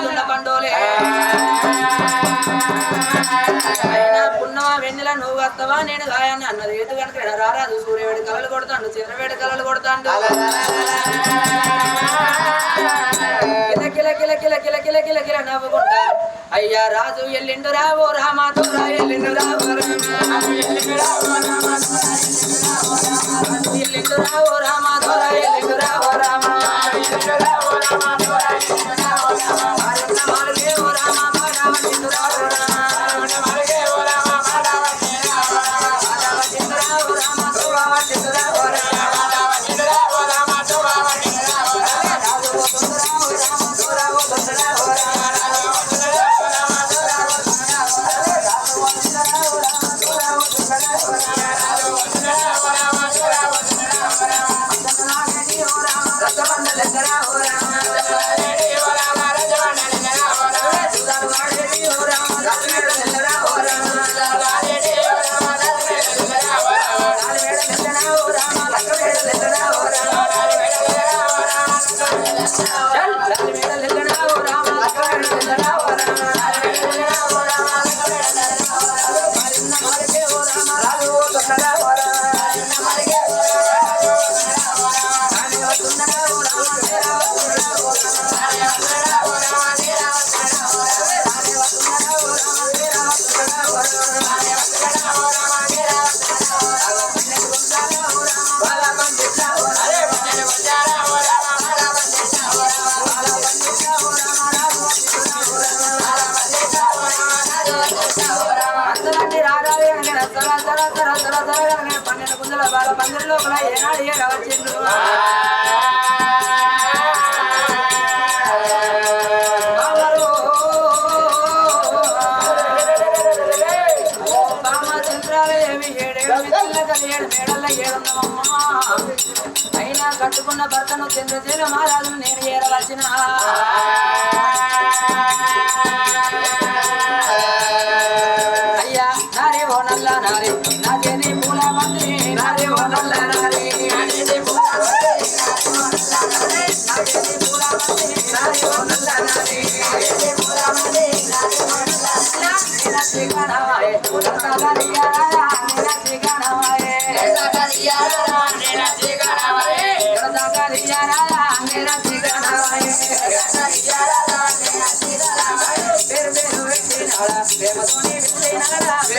దున్న పండోలే అయినా పున్నమా వెన్నెల నువ్వు వస్తావా నేను గాయాన్ని అన్నది ఏది కనుక రారాదు సూర్యవేడి కలలు కొడతాడు చంద్రవేడి కలలు కొడతాడు కిల కిల కిల కిల కిల కిల కిల నవ్వుకుంటా అయ్యా రాజు ఎల్లిండు రావో రామాతో రా ఎల్లిండు రావో ఎల్లిండు రావో రామాతో రా ఎల్లిండు రావో రామా పన్నెండు గుంజల బాల పందిరి లోపల ఏనాడు ఏ రవచ్చిండు బామ చంద్రాలేమి ఏడేడు మేడల్ల ఏడున్నమమ్మ అయినా కట్టుకున్న భర్తను చంద్రశీల మహారాజును నేను ఏరవచ్చిన అయ్యా నారే ఓ నల్ల నారే నాకేని పూల మంత్రి నారే ఓ నల్ల నారే నాకేని పూల మంత్రి నారే ఓ నల్ల నారే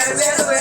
వేరు వేరు